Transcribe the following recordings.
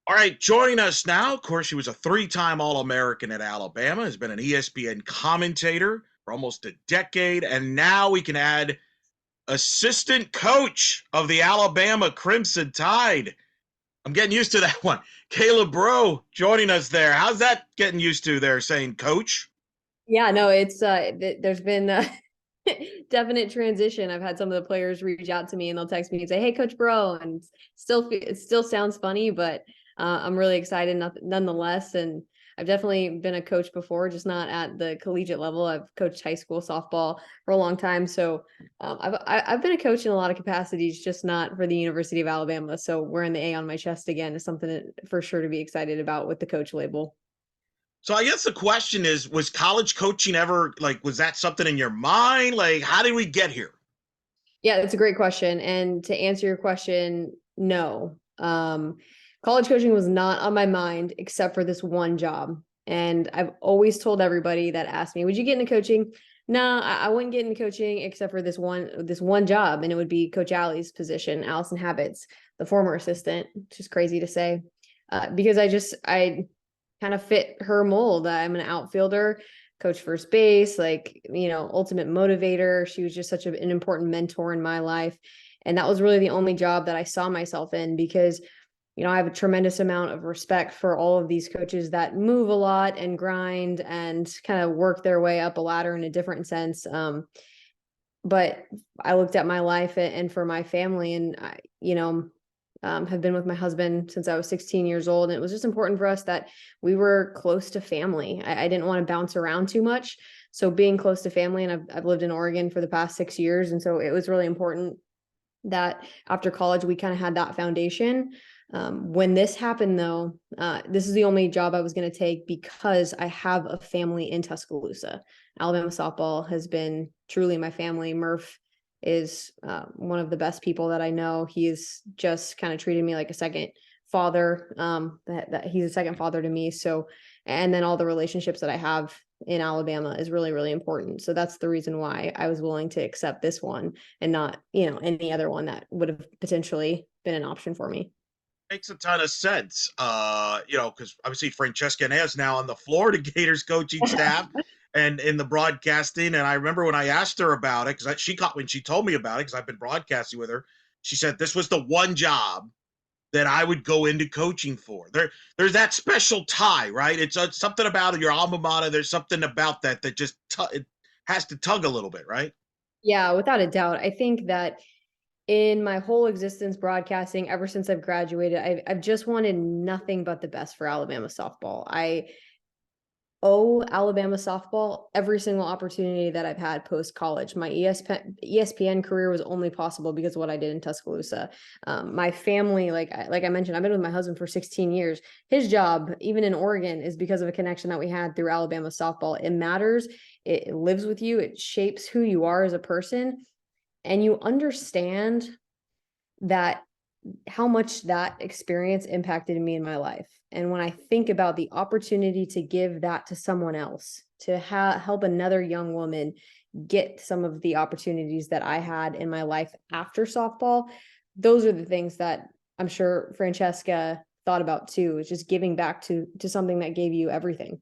All right, joining us now. Of course, she was a three-time All-American at Alabama, has been an ESPN commentator for almost a decade, and now we can add assistant coach of the Alabama Crimson Tide. I'm getting used to that one. Kayla Braud joining us there. How's that getting used to there, saying coach? Yeah, no, there's been definite transition. I've had some of the players reach out to me and they'll text me and say, "Hey, Coach Bro," and it still sounds funny, but I'm really excited nonetheless. And I've definitely been a coach before, just not at the collegiate level. I've coached high school softball for a long time, so I've been a coach in a lot of capacities, just not for the University of Alabama. So wearing the A on my chest again is something for sure to be excited about with the coach label. So I guess the question is, was college coaching ever like, was that something in your mind? Like, how did we get here? Yeah, that's a great question. And to answer your question, no. College coaching was not on my mind except for this one job. And I've always told everybody that asked me, "Would you get into coaching?" No, I wouldn't get into coaching except for this one job, and it would be Coach Allie's position, Allison Habits, the former assistant, which is crazy to say, because I kind of fit her mold. I'm an outfielder, coach first base, like, ultimate motivator. She was just such an important mentor in my life. And that was really the only job that I saw myself in because, I have a tremendous amount of respect for all of these coaches that move a lot and grind and kind of work their way up a ladder in a different sense. But I looked at my life and for my family, and have been with my husband since I was 16 years old. And it was just important for us that we were close to family. I didn't want to bounce around too much. So being close to family, and I've lived in Oregon for the past 6 years. And so it was really important that after college, we kind of had that foundation. When this happened, though, this is the only job I was going to take because I have a family in Tuscaloosa. Alabama softball has been truly my family. Murph is one of the best people that I know. He is just kind of treated me like a second father. That he's a second father to me. So, and then all the relationships that I have in Alabama is really, really important. So that's the reason why I was willing to accept this one and not, any other one that would have potentially been an option for me. Makes a ton of sense. Because obviously Francesca is now on the Florida Gators coaching staff and in the broadcasting. And I remember when I asked her about it, because she caught when she told me about it, because I've been broadcasting with her. She said this was the one job that I would go into coaching for. There's that special tie, right? It's something about your alma mater. There's something about that just it has to tug a little bit, right? Yeah, without a doubt. I think that in my whole existence broadcasting, ever since I've graduated, I've just wanted nothing but the best for Alabama softball. I owe Alabama softball every single opportunity that I've had post college. My ESPN career was only possible because of what I did in Tuscaloosa. My family, like I mentioned, I've been with my husband for 16 years. His job, even in Oregon, is because of a connection that we had through Alabama softball. It matters. It lives with you. It shapes who you are as a person, and you understand that how much that experience impacted me in my life. And when I think about the opportunity to give that to someone else, to help another young woman get some of the opportunities that I had in my life after softball, those are the things that I'm sure Francesca thought about too. Is just giving back to something that gave you everything.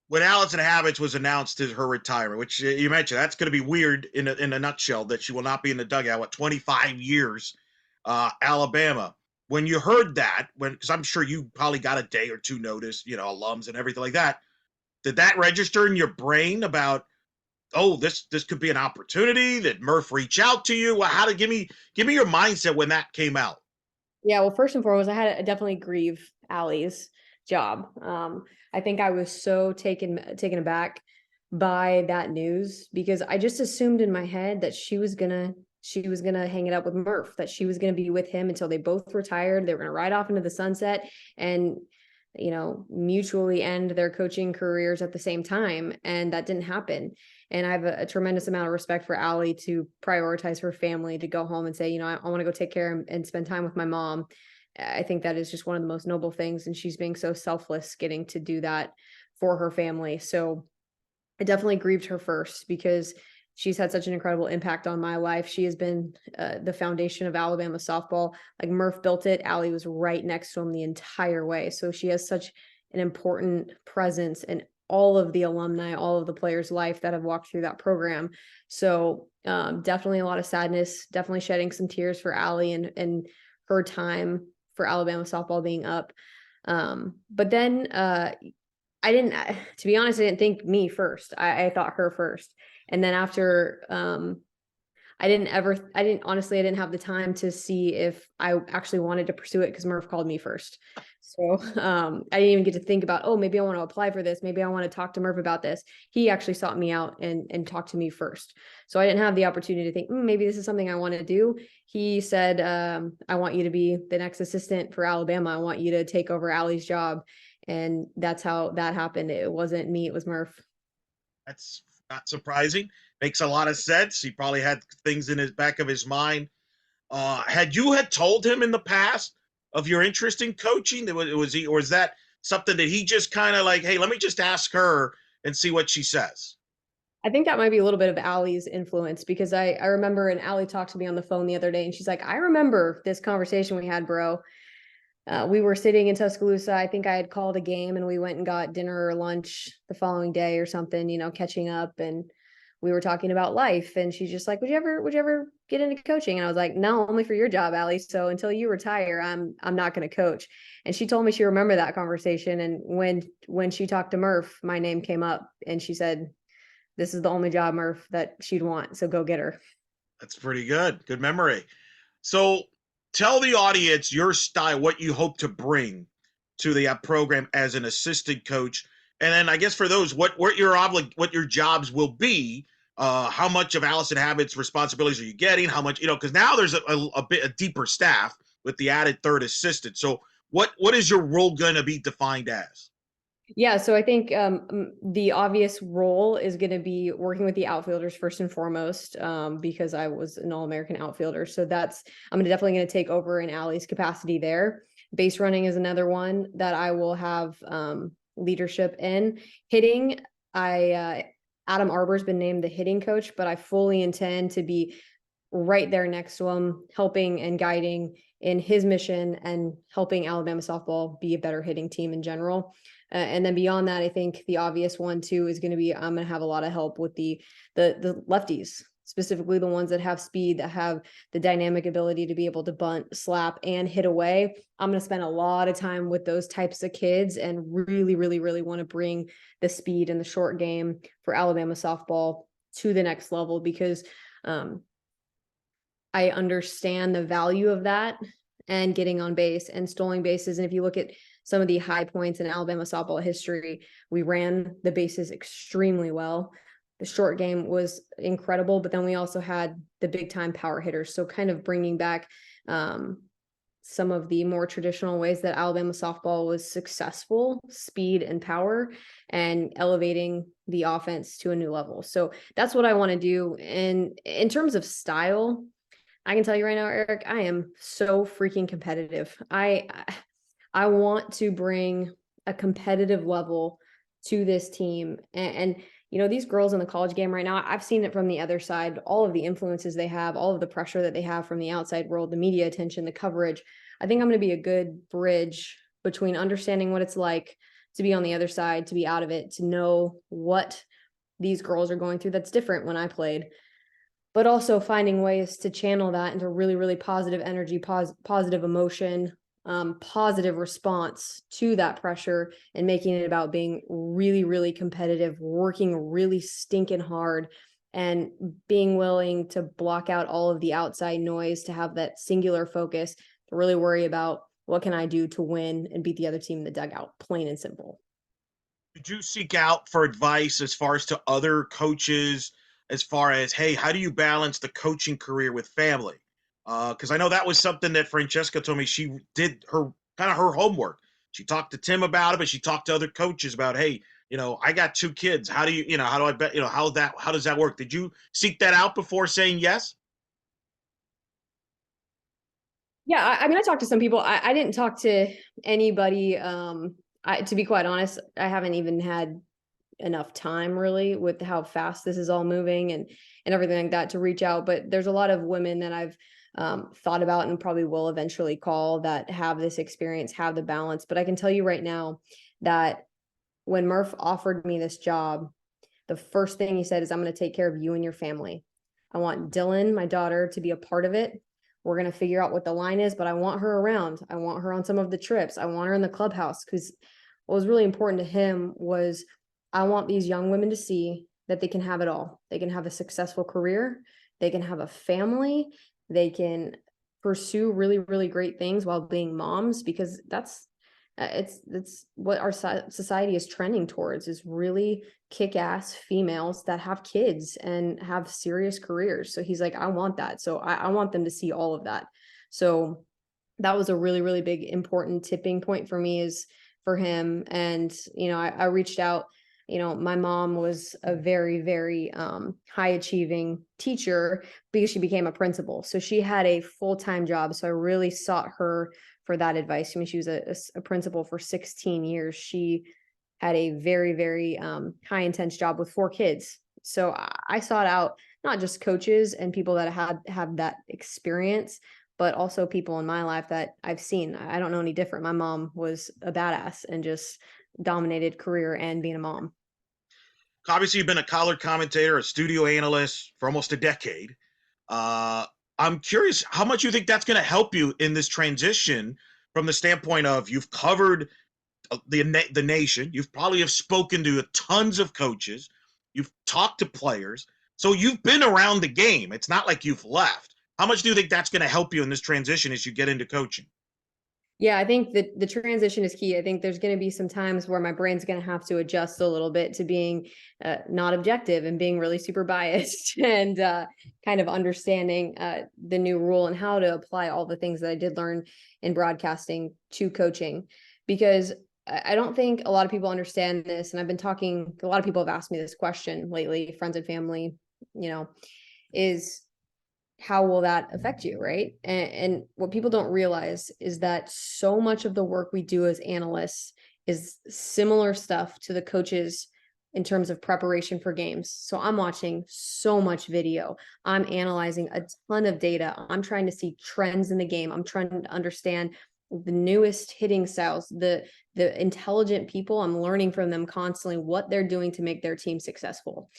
When Allison Habits was announced as her retirement, which you mentioned, that's going to be weird in a nutshell that she will not be in the dugout. What 25 years, Alabama. When you heard that, because I'm sure you probably got a day or two notice, alums and everything like that. Did that register in your brain about, oh, this could be an opportunity? Did Murph reach out to you? How to give me your mindset when that came out? Yeah, well, first and foremost, I had to definitely grieve Allie's job. I think I was so taken aback by that news because I just assumed in my head that she was gonna hang it up with Murph, that she was gonna be with him until they both retired. They were gonna ride off into the sunset and mutually end their coaching careers at the same time. And that didn't happen. And I have a tremendous amount of respect for Allie to prioritize her family, to go home and say, I want to go take care and spend time with my mom. I think that is just one of the most noble things. And she's being so selfless getting to do that for her family. So I definitely grieved her first because she's had such an incredible impact on my life. She has been the foundation of Alabama softball. Like Murph built it, Allie was right next to him the entire way. So she has such an important presence in all of the alumni, all of the players' life that have walked through that program. So definitely a lot of sadness, definitely shedding some tears for Allie and her time for Alabama softball being up. But then I didn't, to be honest, I didn't think me first. I thought her first. And then after, I honestly, I didn't have the time to see if I actually wanted to pursue it because Murph called me first. So I didn't even get to think about, oh, maybe I want to apply for this. Maybe I want to talk to Murph about this. He actually sought me out and talked to me first. So I didn't have the opportunity to think, maybe this is something I want to do. He said, I want you to be the next assistant for Alabama. I want you to take over Allie's job. And that's how that happened. It wasn't me, it was Murph. That's not surprising. Makes a lot of sense. He probably had things in his back of his mind. Had you had told him in the past of your interest in coaching? Was he, or is that something that he just kind of like, hey, let me just ask her and see what she says? I think that might be a little bit of Allie's influence because I remember, and Allie talked to me on the phone the other day and she's like, I remember this conversation we had, bro. We were sitting in Tuscaloosa. I think I had called a game and we went and got dinner or lunch the following day or something, catching up. And we were talking about life. And she's just like, would you ever get into coaching? And I was like, no, only for your job, Allie. So until you retire, I'm not going to coach. And she told me she remembered that conversation. And when she talked to Murph, my name came up and she said, this is the only job, Murph, that she'd want. So go get her. That's pretty good. Good memory. So tell the audience your style, what you hope to bring to the program as an assistant coach. And then I guess for those, what your jobs will be, how much of Allison Habit's responsibilities are you getting? How much, because now there's a deeper staff with the added third assistant. So what is your role going to be defined as? Yeah, so I think the obvious role is going to be working with the outfielders first and foremost, because I was an All-American outfielder. So I'm definitely going to take over in Allie's capacity there. Base running is another one that I will have leadership in. Hitting, Adam Arbor's been named the hitting coach, but I fully intend to be right there next to him, helping and guiding in his mission and helping Alabama softball be a better hitting team in general. And then beyond that, I think the obvious one too is going to be I'm going to have a lot of help with the lefties, specifically the ones that have speed, that have the dynamic ability to be able to bunt, slap, and hit away. I'm going to spend a lot of time with those types of kids and really, really, really want to bring the speed and the short game for Alabama softball to the next level because I understand the value of that and getting on base and stolen bases. And if you look at some of the high points in Alabama softball history, we ran the bases extremely well. The short game was incredible, but then we also had the big time power hitters. So kind of bringing back some of the more traditional ways that Alabama softball was successful, speed and power, and elevating the offense to a new level. So that's what I want to do. And in terms of style, I can tell you right now, Eric, I am so freaking competitive. I want to bring a competitive level to this team. And these girls in the college game right now, I've seen it from the other side, all of the influences they have, all of the pressure that they have from the outside world, the media attention, the coverage. I think I'm going to be a good bridge between understanding what it's like to be on the other side, to be out of it, to know what these girls are going through that's different when I played, but also finding ways to channel that into really, really positive energy, positive emotion, positive response to that pressure, and making it about being really, really competitive, working really stinking hard, and being willing to block out all of the outside noise, to have that singular focus, to really worry about what can I do to win and beat the other team in the dugout, plain and simple. Did you seek out for advice as far as to other coaches, as far as, hey, how do you balance the coaching career with family? Because I know that was something that Francesca told me she did her homework. She talked to Tim about it, but she talked to other coaches about, hey, I got two kids. How do how do I bet, how does that work? Did you seek that out before saying yes? Yeah, I mean, I talked to some people. I didn't talk to anybody. To be quite honest, I haven't even had enough time really with how fast this is all moving and everything like that to reach out. But there's a lot of women that I've thought about and probably will eventually call that have this experience, have the balance. But I can tell you right now that when Murph offered me this job, the first thing he said is, I'm going to take care of you and your family. I want Dylan, my daughter, to be a part of it. We're going to figure out what the line is, but I want her around. I want her on some of the trips. I want her in the clubhouse, because what was really important to him was, I want these young women to see that they can have it all. They can have a successful career. They can have a family. They can pursue really, really great things while being moms, because that's it's what our society is trending towards, is really kick-ass females that have kids and have serious careers. So he's like, I want that. So I want them to see all of that. So that was a really, really big, important tipping point for me, is for him. And, I reached out. My mom was a very, very high achieving teacher because she became a principal. So she had a full-time job. So I really sought her for that advice. I mean, she was a principal for 16 years. She had a very, very high intense job with 4 kids. So I sought out not just coaches and people that have that experience, but also people in my life that I've seen. I don't know any different. My mom was a badass and just dominated career and being a mom. Obviously, you've been a color commentator, a studio analyst for almost a decade. Uh, I'm curious how much you think that's going to help you in this transition, from the standpoint of, you've covered the nation, you've probably have spoken to tons of coaches, you've talked to players, so you've been around the game. It's not like you've left. How much do you think that's going to help you in this transition as you get into coaching? Yeah, I think that the transition is key. I think there's going to be some times where my brain's going to have to adjust a little bit to being not objective and being really super biased and kind of understanding the new rule and how to apply all the things that I did learn in broadcasting to coaching. Because I don't think a lot of people understand this. And I've been talking, a lot of people have asked me this question lately, friends and family, is, how will that affect you, right? And what people don't realize is that so much of the work we do as analysts is similar stuff to the coaches in terms of preparation for games. So I'm watching so much video. I'm analyzing a ton of data. I'm trying to see trends in the game. I'm trying to understand the newest hitting styles, the intelligent people. I'm learning from them constantly what they're doing to make their team successful,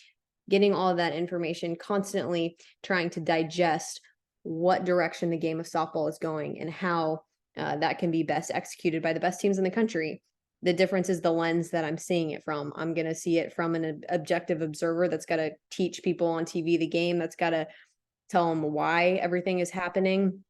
getting all of that information, constantly trying to digest what direction the game of softball is going and how that can be best executed by the best teams in the country. The difference is the lens that I'm seeing it from. I'm going to see it from an objective observer that's got to teach people on TV the game, that's got to tell them why everything is happening.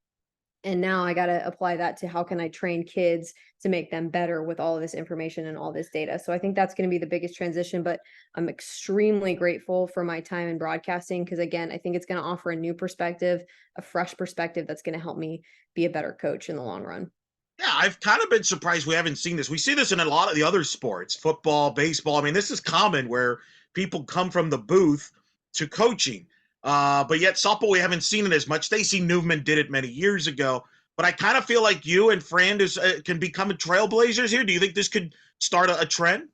And now I got to apply that to how can I train kids to make them better with all of this information and all this data. So I think that's going to be the biggest transition, but I'm extremely grateful for my time in broadcasting, because again, I think it's going to offer a new perspective, a fresh perspective that's going to help me be a better coach in the long run. Yeah, I've kind of been surprised we haven't seen this. We see this in a lot of the other sports, football, baseball. I mean, this is common where people come from the booth to coaching. But yet softball, we haven't seen it as much. Stacey Newman did it many years ago. But I kind of feel like you and Fran can become trailblazers here. Do you think this could start a trend?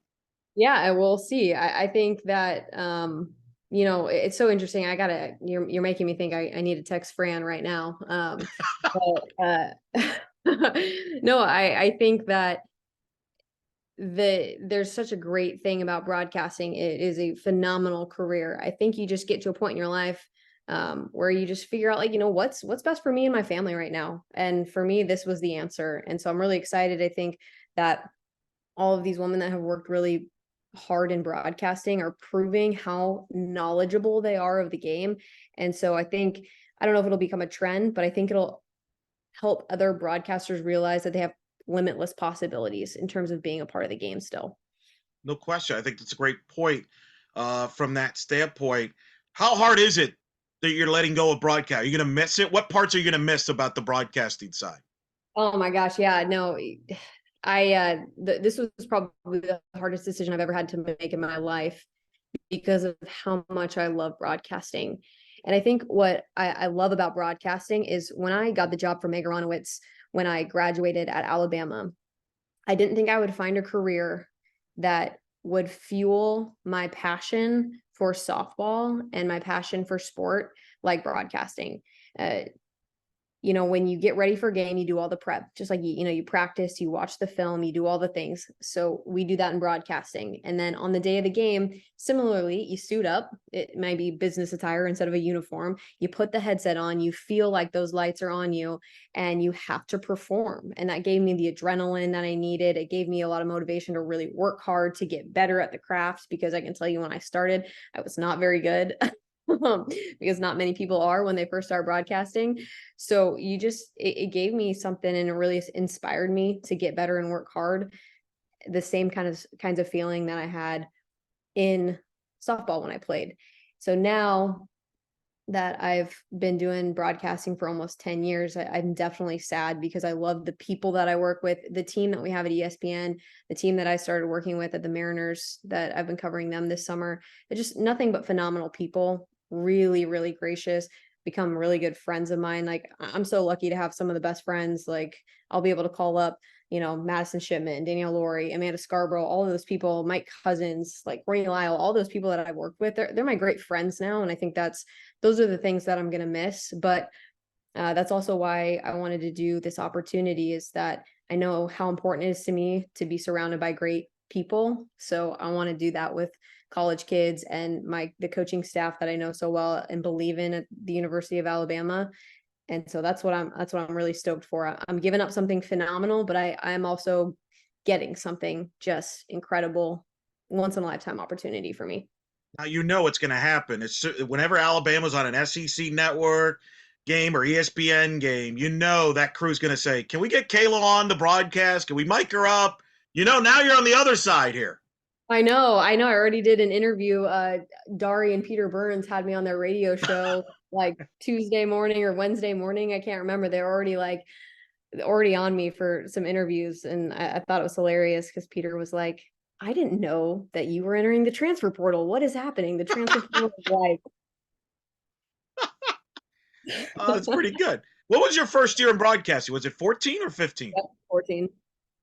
Yeah, I will see. I think that it's so interesting. You're making me think I need to text Fran right now. No, I think that there's such a great thing about broadcasting. It is a phenomenal career. I think you just get to a point in your life where you just figure out, like, what's best for me and my family right now. And for me, this was the answer. And so I'm really excited. I think that all of these women that have worked really hard in broadcasting are proving how knowledgeable they are of the game. And so I don't know if it'll become a trend, but I think it'll help other broadcasters realize that they have limitless possibilities in terms of being a part of the game still. No question. I think that's a great point from that standpoint. How hard is it that you're letting go of broadcast? Are you going to miss it? What parts are you going to miss about the broadcasting side? Oh my gosh, yeah, no. This was probably the hardest decision I've ever had to make in my life because of how much I love broadcasting. And I think what I love about broadcasting is, when I got the job for Meg Aronowitz, when I graduated at Alabama, I didn't think I would find a career that would fuel my passion for softball and my passion for sport, like broadcasting. Uh, when you get ready for a game, you do all the prep, just like, you practice, you watch the film, you do all the things. So we do that in broadcasting. And then on the day of the game, similarly, you suit up. It might be business attire instead of a uniform. You put the headset on, you feel like those lights are on you, and you have to perform. And that gave me the adrenaline that I needed. It gave me a lot of motivation to really work hard to get better at the craft, because I can tell you, when I started, I was not very good. Because not many people are when they first start broadcasting. So it gave me something, and it really inspired me to get better and work hard. The same kinds of feeling that I had in softball when I played. So now that I've been doing broadcasting for almost 10 years, I'm definitely sad, because I love the people that I work with, the team that we have at ESPN, the team that I started working with at the Mariners, that I've been covering them this summer. It's just nothing but phenomenal people, really, really gracious, become really good friends of mine. Like, I'm so lucky to have some of the best friends. Like, I'll be able to call up, Madison Shipman, Danielle Laurie, Amanda Scarborough, all of those people, Mike Cousins, like Ray Lyle, all those people that I've worked with, they're my great friends now. And I think those are the things that I'm going to miss. But that's also why I wanted to do this opportunity, is that I know how important it is to me to be surrounded by great people. So I want to do that with college kids and the coaching staff that I know so well and believe in at the University of Alabama. And so that's what I'm really stoked for. I'm giving up something phenomenal, but I'm also getting something just incredible, once in a lifetime opportunity for me. Now it's going to happen. It's whenever Alabama's on an SEC network game or ESPN game, that crew's going to say, "Can we get Kayla on the broadcast? Can we mic her up?" Now you're on the other side here. I know. I already did an interview. Dari and Peter Burns had me on their radio show like Tuesday morning or Wednesday morning. I can't remember. They're already on me for some interviews. And I thought it was hilarious, because Peter was like, "I didn't know that you were entering the transfer portal. What is happening? The transfer portal is like." It's pretty good. What was your first year in broadcasting? Was it 14 or 15? Yep, 14.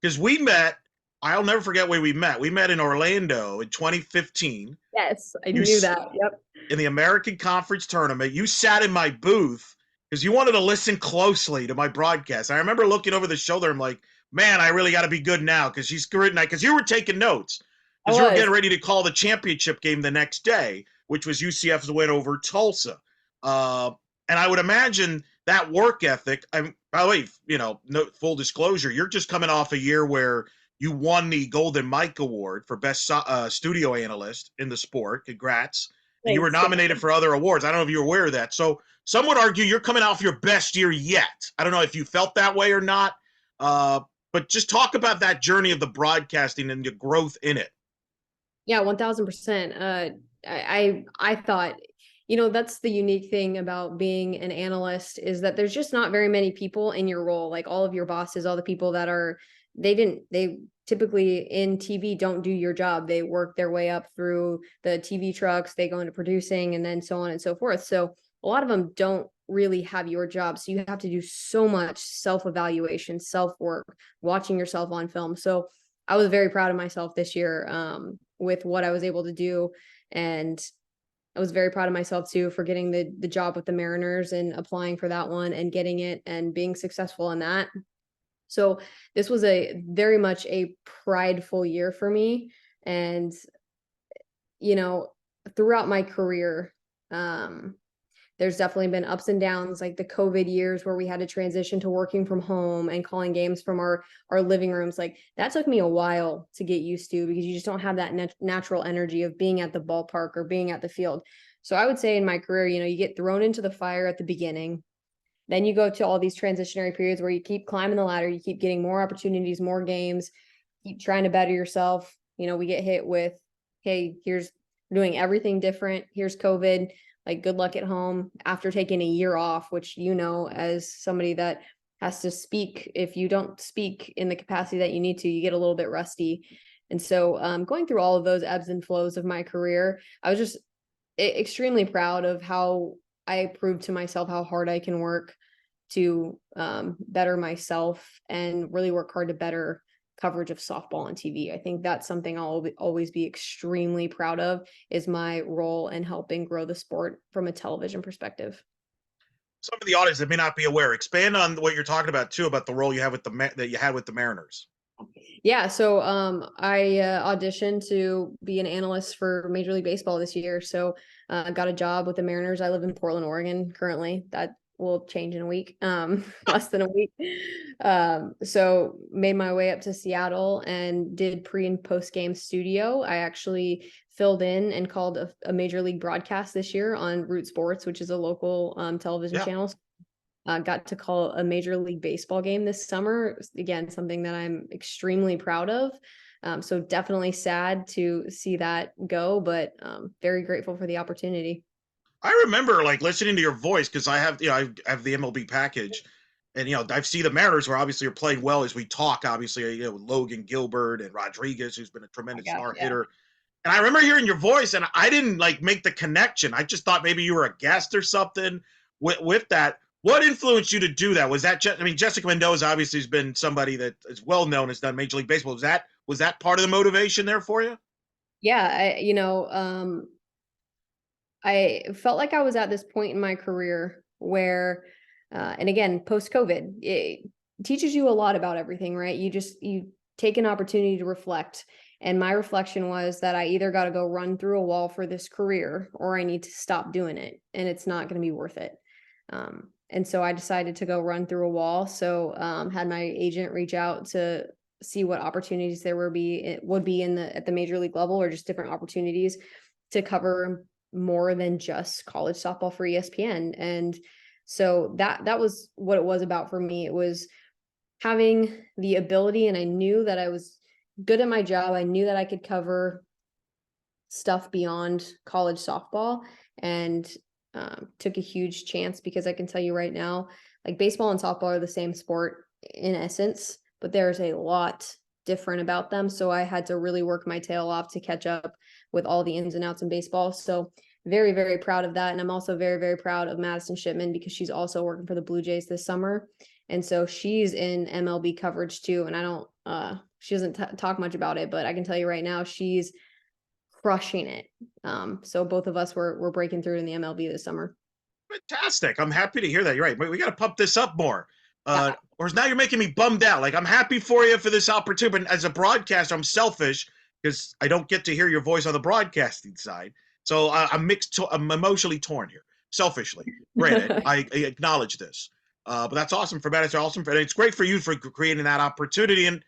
Because we met, I'll never forget where we met. We met in Orlando in 2015. Yes, I You knew that. Yep. in the American Conference Tournament. You sat in my booth because you wanted to listen closely to my broadcast. I remember looking over the shoulder. I'm like, man, I really got to be good now, because because you were taking notes, I because you were was. getting ready to call the championship game the next day, which was UCF's win over Tulsa. Uh, and I would imagine that work ethic. By the way, no, full disclosure, you're just coming off a year where you won the Golden Mike Award for best studio analyst in the sport. Congrats. And you were Thanks. nominated for other awards. I don't know if you're aware of that. So some would argue you're coming off your best year yet. I don't know if you felt that way or not. But just talk about that journey of the broadcasting and the growth in it. Yeah, 1000%. I thought, that's the unique thing about being an analyst, is that there's just not very many people in your role. Like, all of your bosses, all the people that they typically in TV don't do your job. They work their way up through the TV trucks, they go into producing, and then so on and so forth. So a lot of them don't really have your job. So you have to do so much self-evaluation, self-work, watching yourself on film. So I was very proud of myself this year, with what I was able to do. And I was very proud of myself too for getting the job with the Mariners and applying for that one and getting it and being successful in that. So this was a very much a prideful year for me. And, throughout my career, there's definitely been ups and downs, like the COVID years where we had to transition to working from home and calling games from our living rooms. Like, that took me a while to get used to, because you just don't have that natural energy of being at the ballpark or being at the field. So I would say in my career, you get thrown into the fire at the beginning. Then you go to all these transitionary periods where you keep climbing the ladder, you keep getting more opportunities, more games, keep trying to better yourself. We get hit with, hey, here's doing everything different. Here's COVID. Like, good luck at home, after taking a year off, which, as somebody that has to speak, if you don't speak in the capacity that you need to, you get a little bit rusty. And so going through all of those ebbs and flows of my career, I was just extremely proud of how I proved to myself how hard I can work to better myself and really work hard to better coverage of softball on TV. I think that's something I'll always be extremely proud of, is my role in helping grow the sport from a television perspective. Some of the audience that may not be aware, expand on what you're talking about too, about the role you have with that you had with the Mariners. Yeah, so I auditioned to be an analyst for Major League Baseball this year. So got a job with the Mariners. I live in Portland, Oregon currently. That will change in a week, less than a week. So made my way up to Seattle and did pre and post game studio. I actually filled in and called a Major League broadcast this year on Root Sports, which is a local television Yeah. channel. Got to call a Major League Baseball game this summer. Again, something that I'm extremely proud of. So definitely sad to see that go, but very grateful for the opportunity. I remember like listening to your voice because I have the MLB package, and I've seen the Mariners where obviously are playing well as we talk. Obviously, with Logan Gilbert and Rodriguez, who's been a My tremendous gosh, star yeah. hitter. And I remember hearing your voice, and I didn't like make the connection. I just thought maybe you were a guest or something with that. What influenced you to do that? Was that I mean, Jessica Mendoza obviously has been somebody that is well known, has done Major League Baseball. Was that part of the motivation there for you? Yeah, I felt like I was at this point in my career where, and again, post COVID, it teaches you a lot about everything, right? You take an opportunity to reflect. And my reflection was that I either got to go run through a wall for this career, or I need to stop doing it, and it's not going to be worth it. And so I decided to go run through a wall. So had my agent reach out to see what opportunities there would be in at the major league level, or just different opportunities to cover more than just college softball for ESPN. And so that was what it was about for me. It was having the ability, and I knew that I was good at my job. I knew that I could cover stuff beyond college softball, and took a huge chance, because I can tell you right now, like, baseball and softball are the same sport in essence, but there's a lot different about them. So I had to really work my tail off to catch up with all the ins and outs in baseball. So very, very proud of that. And I'm also very, very proud of Madison Shipman, because she's also working for the Blue Jays this summer. And so she's in MLB coverage too. And I don't, she doesn't talk much about it, but I can tell you right now, she's crushing it. So both of us were breaking through in the MLB this summer. Fantastic. I'm happy to hear that. You're right. We got to pump this up more. Yeah. Or now you're making me bummed out. Like, I'm happy for you for this opportunity, but as a broadcaster, I'm selfish because I don't get to hear your voice on the broadcasting side. So I'm mixed. I'm emotionally torn here. Selfishly, granted, I acknowledge this. But that's awesome for Matt. It's awesome and it's great for you for creating that opportunity. And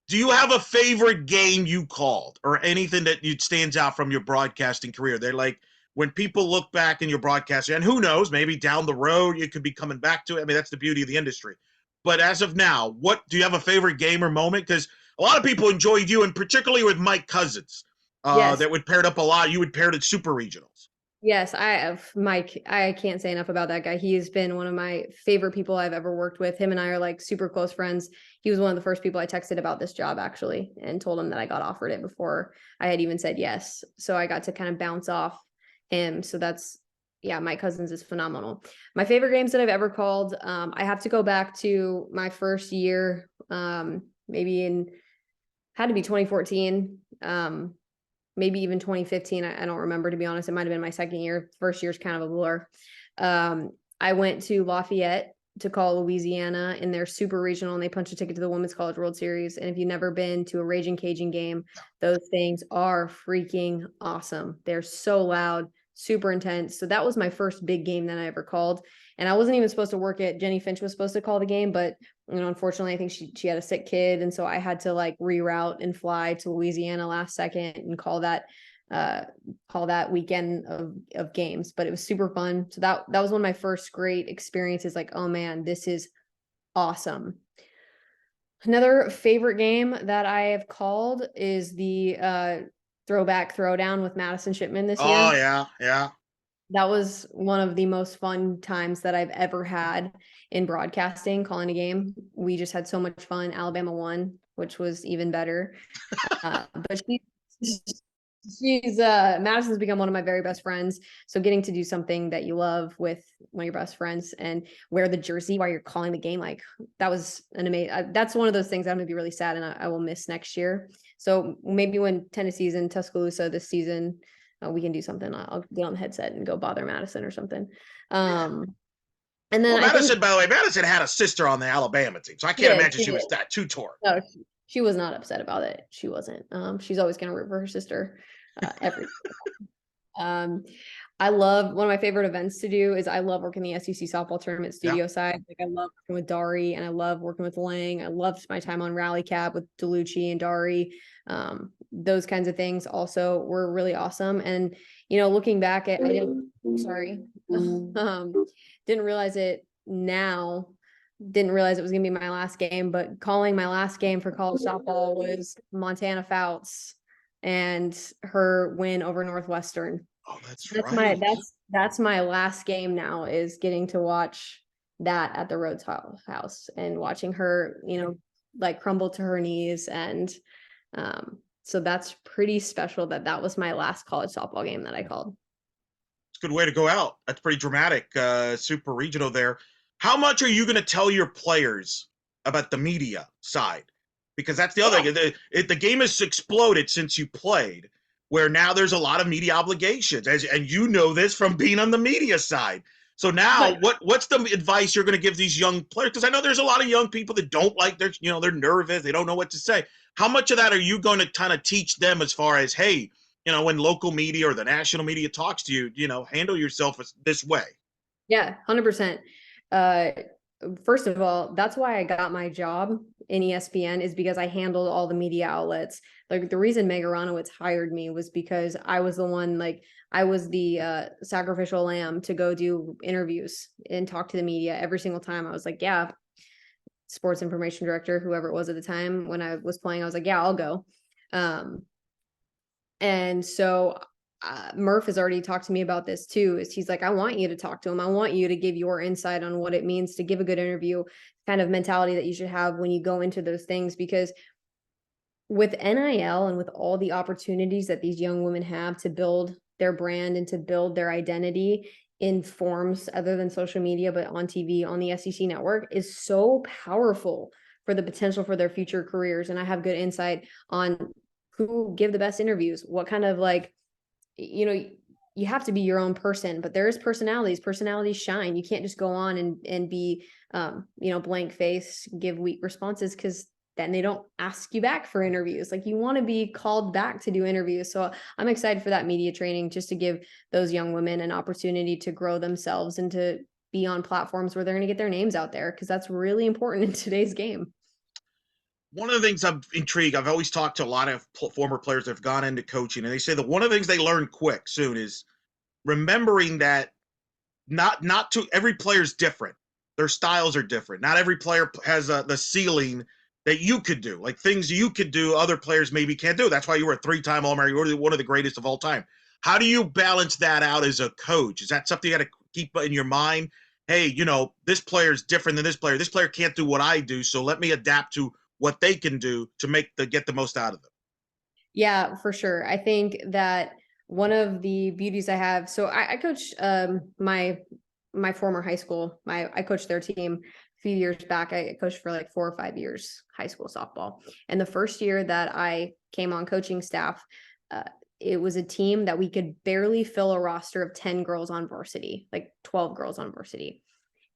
do you have a favorite game you called, or anything that stands out from your broadcasting career? They're like, when people look back in your broadcasting, and who knows, maybe down the road you could be coming back to it. I mean, that's the beauty of the industry. But as of now, what do you have a favorite game or moment? Because a lot of people enjoyed you, and particularly with Mike Cousins, Yes. that would paired up a lot. You would paired at super regionals. Yes, I have Mike. I can't say enough about that guy. He has been one of my favorite people I've ever worked with. Him and I are like super close friends. He was one of the first people I texted about this job, actually, and told him that I got offered it before I had even said yes. So I got to kind of bounce off him. So yeah, Mike Cousins is phenomenal. My favorite games that I've ever called, I have to go back to my first year, maybe had to be 2014. Maybe even 2015. I don't remember, to be honest. It might have been my second year. First year's kind of a blur. I went to Lafayette to call Louisiana in their super regional, and they punched a ticket to the Women's College World Series. And if you've never been to a Raging Cajun game, those things are freaking awesome. They're so loud, super intense. So that was my first big game that I ever called. And I wasn't even supposed to work it. Jenny Finch was supposed to call the game, but unfortunately, I think she had a sick kid, and so I had to like reroute and fly to Louisiana last second and call that weekend of games. But it was super fun. So that was one of my first great experiences. Like, oh man, this is awesome. Another favorite game that I have called is the throwback throwdown with Madison Shipman this Oh year. yeah, yeah. That was one of the most fun times that I've ever had in broadcasting, calling a game. We just had so much fun. Alabama won, which was even better. But She's Madison's become one of my very best friends. So getting to do something that you love with one of your best friends and wear the jersey while you're calling the game, like that was an amazing. That's one of those things I'm gonna be really sad and I will miss next year. So maybe when Tennessee's in Tuscaloosa this season, we can do something. I'll get on the headset and go bother Madison or something. Yeah. And then Well, I think Madison, by the way, Madison had a sister on the Alabama team, so I she can't did. imagine She she was did. that too torn. No, she was not upset about it. She wasn't. She's always gonna root for her sister. Every Um, I love one of my favorite events to do is I love working the SEC softball tournament Yeah. studio side. Like I love working with Dari and I love working with Lang. I loved my time on Rally Cap with Delucci and Dari. Those kinds of things also were really awesome. And looking back at sorry, didn't realize it now. Didn't realize it was gonna be my last game, but calling my last game for college softball was Montana Fouts and her win over Northwestern. Oh, So that's that's my right. that's my last game now is getting to watch that at the Rhodes house and watching her, like crumble to her knees. And so that's pretty special that was my last college softball game that I called. It's a good way to go out. That's pretty dramatic. Super regional there. How much are you going to tell your players about the media side? Because that's the other Yeah. thing. The game has exploded since you played, where now there's a lot of media obligations, and you know this from being on the media side. So now, what's the advice you're going to give these young players? Because I know there's a lot of young people that don't like they're nervous, they don't know what to say. How much of that are you going to kind of teach them as far as, hey, when local media or the national media talks to you, handle yourself this way? Yeah, 100%. Uh, First of all, that's why I got my job in ESPN is because I handled all the media outlets. Like the reason Meg Aronowitz hired me was because I was the one, like I was the sacrificial lamb to go do interviews and talk to the media every single time. I was like, yeah, sports information director, whoever it was at the time when I was playing, I was like, yeah, I'll go. Um, and so Murph has already talked to me about this too. Is he's like, I want you to talk to him. I want you to give your insight on what it means to give a good interview, kind of mentality that you should have when you go into those things. Because with NIL and with all the opportunities that these young women have to build their brand and to build their identity in forms other than social media, but on TV, on the SEC network, is so powerful for the potential for their future careers. And I have good insight on who give the best interviews, what kind of you have to be your own person, but there is personalities shine. You can't just go on and be blank face, give weak responses, because then they don't ask you back for interviews. Like you want to be called back to do interviews. So I'm excited for that media training just to give those young women an opportunity to grow themselves and to be on platforms where they're going to get their names out there, because that's really important in today's game. One of the things I'm intrigued, I've always talked to a lot of former players that have gone into coaching, and they say that one of the things they learn quick soon is remembering that not to every player's different. Their styles are different. Not every player has the ceiling that you could do. Like things you could do, other players maybe can't do. That's why you were a three-time All-American. You were one of the greatest of all time. How do you balance that out as a coach? Is that something you got to keep in your mind? Hey, this player is different than this player. This player can't do what I do, so let me adapt to what they can do to get the most out of them. Yeah, for sure. I think that one of the beauties I have, so I coach my former high school. I coached their team a few years back. I coached for like 4 or 5 years high school softball. And the first year that I came on coaching staff, uh, it was a team that we could barely fill a roster of 10 girls on varsity, like 12 girls on varsity,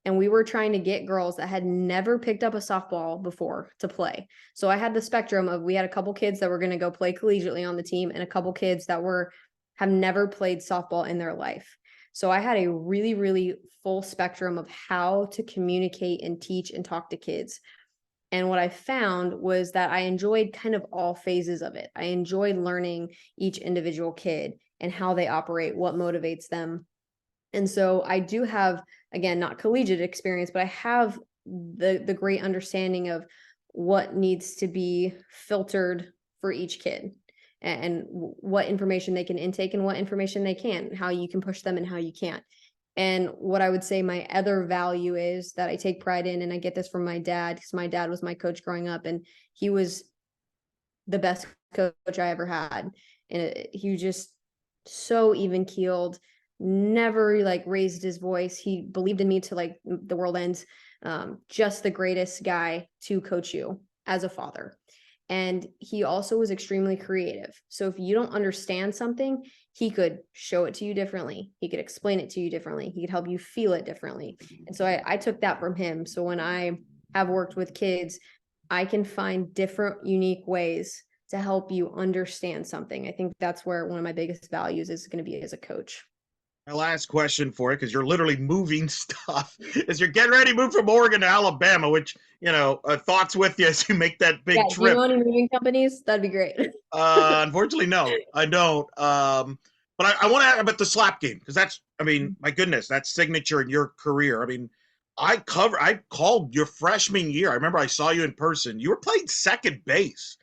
and we were trying to get girls that had never picked up a softball before to play. So I had the spectrum of, we had a couple kids that were going to go play collegiately on the team and a couple kids that have never played softball in their life. So I had a really, really full spectrum of how to communicate and teach and talk to kids. And what I found was that I enjoyed kind of all phases of it. I enjoyed learning each individual kid and how they operate, what motivates them. And so I do have, again, not collegiate experience, but I have the great understanding of what needs to be filtered for each kid and what information they can intake and what information they can't, how you can push them and how you can't. And what I would say my other value is that I take pride in, and I get this from my dad, because my dad was my coach growing up and he was the best coach I ever had. And he was just so even keeled, never like raised his voice. He believed in me to like the world ends. Just the greatest guy to coach you as a father. And he also was extremely creative. So if you don't understand something, he could show it to you differently. He could explain it to you differently. He could help you feel it differently. And so I took that from him. So when I have worked with kids, I can find different, unique ways to help you understand something. I think that's where one of my biggest values is going to be as a coach. My last question for it, because you're literally moving stuff, is you're getting ready to move from Oregon to Alabama, which, thoughts with you as you make that Yeah. big Do you trip. know any moving companies? That'd be great. Unfortunately, no, I don't. But I want to ask about the slap game, because that's, I mean, my goodness, that's signature in your career. I mean, I called your freshman year. I remember I saw you in person. You were playing second base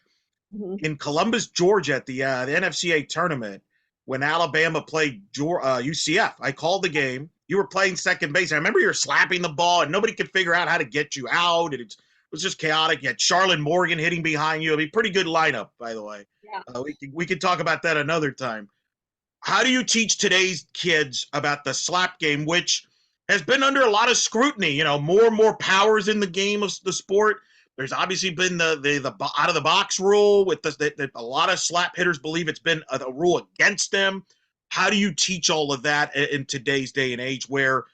Mhm. in Columbus, Georgia, at the NFCA tournament when Alabama played UCF. I called the game. You were playing second base. I remember you were slapping the ball, and nobody could figure out how to get you out. And it was just chaotic. You had Charlotte Morgan hitting behind you. I mean, pretty good lineup, by the way. Yeah. We could talk about that another time. How do you teach today's kids about the slap game, which has been under a lot of scrutiny? More and more powers in the game of the sport. There's obviously been the out of the box rule with a lot of slap hitters believe it's been a rule against them. How do you teach all of that in today's day and age where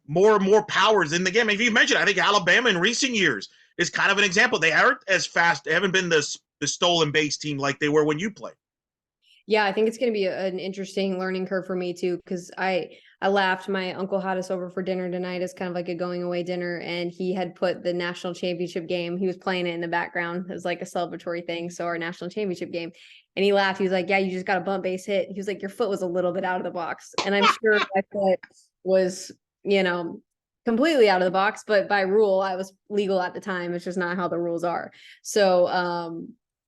more and more powers in the game? If you mentioned, I think Alabama in recent years is kind of an example. They aren't as fast. They haven't been the stolen base team like they were when you played. Yeah, I think it's going to be an interesting learning curve for me too, because I laughed. My uncle had us over for dinner tonight as kind of like a going away dinner, and he had put the national championship game. He was playing it in the background as like a celebratory thing. So our national championship game, and he laughed. He was like, "Yeah, you just got a bump base hit." He was like, "Your foot was a little bit out of the box," and I'm sure my foot was, you know, completely out of the box, but by rule, I was legal at the time. It's just not how the rules are. So,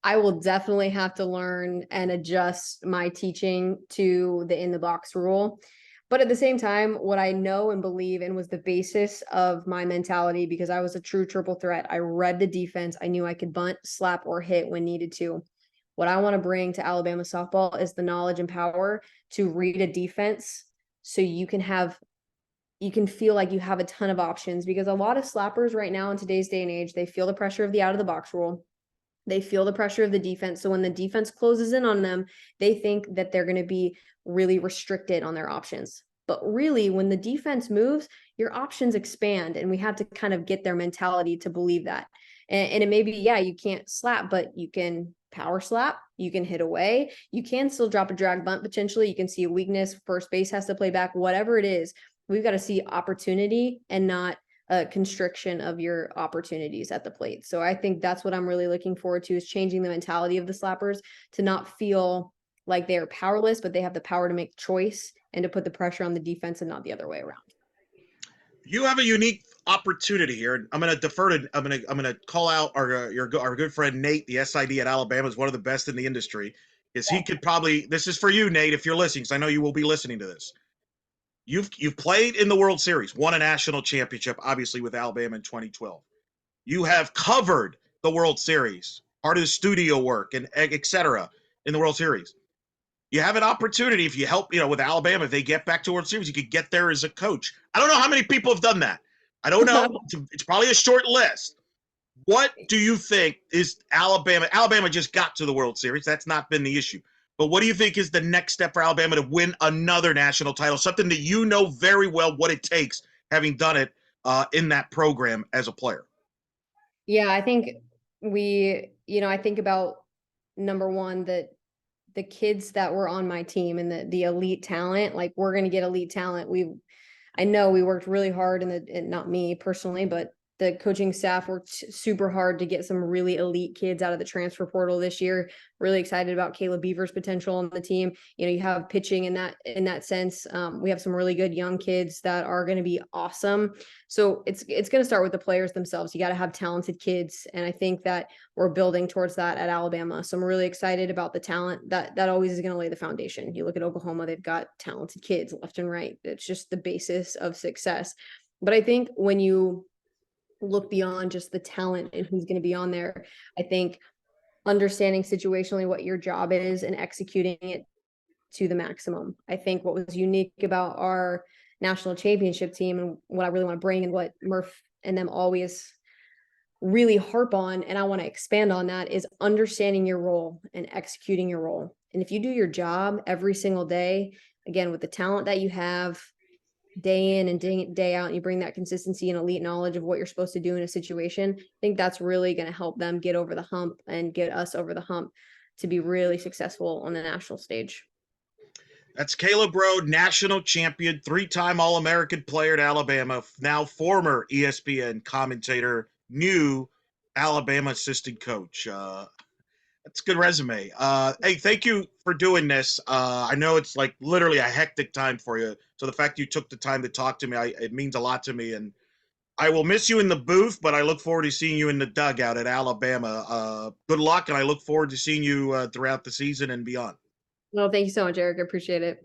I will definitely have to learn and adjust my teaching to the in the box rule. But at the same time, what I know and believe and was the basis of my mentality, because I was a true triple threat. I read the defense. I knew I could bunt, slap, or hit when needed to. What I want to bring to Alabama softball is the knowledge and power to read a defense so you can feel like you have a ton of options, because a lot of slappers right now in today's day and age, they feel the pressure of the out of the box rule. They feel the pressure of the defense. So when the defense closes in on them, they think that they're going to be really restricted on their options. But really, when the defense moves, your options expand. And we have to kind of get their mentality to believe that. And it may be, yeah, you can't slap, but you can power slap. You can hit away. You can still drop a drag bunt potentially. You can see a weakness. First base has to play back, whatever it is. We've got to see opportunity and not a constriction of your opportunities at the plate. So I think that's what I'm really looking forward to, is changing the mentality of the slappers to not feel like they're powerless, but they have the power to make choice and to put the pressure on the defense and not the other way around. You have a unique opportunity here. I'm going to defer to. I'm going to call out our good friend Nate, the SID at Alabama, is one of the best in the industry. Is he could probably. This is for you, Nate, if you're listening, because I know you will be listening to this. You've played in the World Series, won a national championship, obviously with Alabama in 2012. You have covered the World Series, part of the studio work and etc. in the World Series. You have an opportunity if you help, with Alabama, if they get back to World Series, you could get there as a coach. I don't know how many people have done that. I don't know. It's probably a short list. What do you think is Alabama? Alabama just got to the World Series. That's not been the issue. But what do you think is the next step for Alabama to win another national title? Something that you know very well what it takes, having done it in that program as a player. Yeah, I think I think about number one, that the kids that were on my team and the elite talent, like we're going to get elite talent. I know we worked really hard and not me personally, but the coaching staff worked super hard to get some really elite kids out of the transfer portal this year. Really excited about Kayla Beaver's potential on the team. You have pitching in that sense. We have some really good young kids that are going to be awesome. So it's going to start with the players themselves. You got to have talented kids, and I think that we're building towards that at Alabama. So I'm really excited about the talent that always is going to lay the foundation. You look at Oklahoma, they've got talented kids left and right. It's just the basis of success. But I think when you look beyond just the talent and who's going to be on there, I think understanding situationally what your job is and executing it to the maximum. I think what was unique about our national championship team and what I really want to bring and what Murph and them always really harp on, and I want to expand on that, is understanding your role and executing your role. And if you do your job every single day, again, with the talent that you have day in and day out, and you bring that consistency and elite knowledge of what you're supposed to do in a situation, I think that's really going to help them get over the hump and get us over the hump to be really successful on the national stage. That's Kayla Braud, national champion, three-time All-American player at Alabama, now former ESPN commentator, new Alabama assistant coach. That's a good resume. Hey, thank you for doing this. I know it's like literally a hectic time for you. So the fact you took the time to talk to me, it means a lot to me. And I will miss you in the booth, but I look forward to seeing you in the dugout at Alabama. Good luck, and I look forward to seeing you throughout the season and beyond. Well, thank you so much, Eric. I appreciate it.